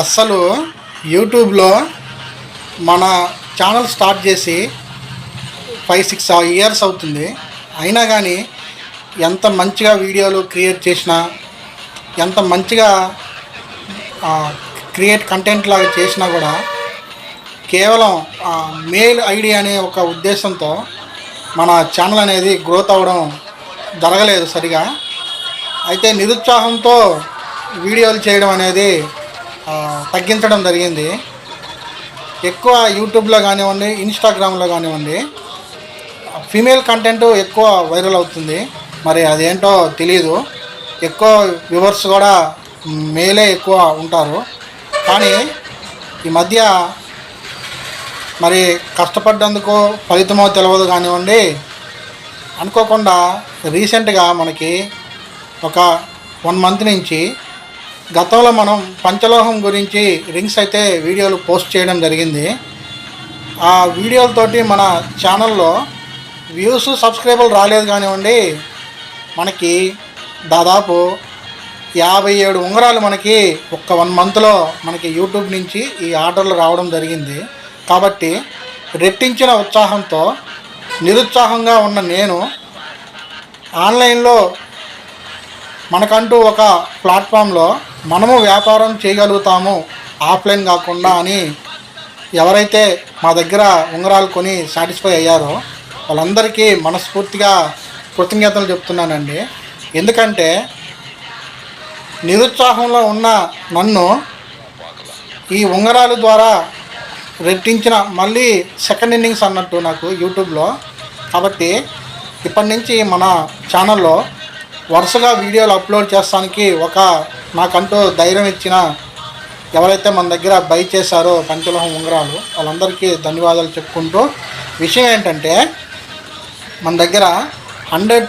అస్సలు యూట్యూబ్లో మన ఛానల్ స్టార్ట్ చేసి 5-6 ఇయర్స్ అవుతుంది. అయినా కానీ ఎంత మంచిగా వీడియోలు క్రియేట్ చేసినా, ఎంత మంచిగా క్రియేట్ కంటెంట్ లాగా చేసినా కూడా కేవలం మెయిల్ ఐడి అనే ఒక ఉద్దేశంతో మన ఛానల్ అనేది గ్రోత్ అవ్వడం జరగలేదు సరిగా. అయితే నిరుత్సాహంతో వీడియోలు చేయడం అనేది తగ్గించడం జరిగింది. ఎక్కువ యూట్యూబ్లో కానివ్వండి, ఇన్స్టాగ్రామ్లో కానివ్వండి ఫీమేల్ కంటెంట్ ఎక్కువ వైరల్ అవుతుంది. మరి అదేంటో తెలియదు. ఎక్కువ వ్యూవర్స్ కూడా మేలే ఎక్కువ ఉంటారు. కానీ ఈ మధ్య మరి కష్టపడ్డందుకు ఫలితమో తెలియదు కానివ్వండి, అనుకోకుండా రీసెంట్గా మనకి ఒక 1 మంత్ నుంచి గతంలో మనం పంచలోహం గురించి రింగ్స్ అయితే వీడియోలు పోస్ట్ చేయడం జరిగింది. ఆ వీడియోలతోటి మన ఛానల్లో వ్యూస్, సబ్స్క్రైబర్లు రాలేదు కానివ్వండి, మనకి దాదాపు 57 ఉంగరాలు మనకి ఒక్క 1 మంత్లో మనకి యూట్యూబ్ నుంచి ఈ ఆర్డర్లు రావడం జరిగింది. కాబట్టి రెట్టించిన ఉత్సాహంతో నిరుత్సాహంగా ఉన్న నేను ఆన్లైన్లో మనకంటూ ఒక ప్లాట్ఫామ్లో మనము వ్యాపారం చేయగలుగుతాము ఆఫ్లైన్ కాకుండా అని ఎవరైతే మా దగ్గర ఉంగరాలు కొని సాటిస్ఫై అయ్యారో వాళ్ళందరికీ మనస్ఫూర్తిగా కృతజ్ఞతలు చెప్తున్నానండి. ఎందుకంటే నిరుత్సాహంలో ఉన్న నన్ను ఈ ఉంగరాల ద్వారా రెట్టించిన మళ్ళీ సెకండ్ ఇన్నింగ్స్ అన్నట్టు నాకు యూట్యూబ్లో. కాబట్టి ఇప్పటి నుంచి మన ఛానల్లో వరుసగా వీడియోలు అప్లోడ్ చేస్తానికి నాకంటూ ధైర్యం ఇచ్చిన ఎవరైతే మన దగ్గర బై చేశారో పంచలోహం ఉంగరాలు వాళ్ళందరికీ ధన్యవాదాలు చెప్పుకుంటూ, విషయం ఏంటంటే మన దగ్గర 100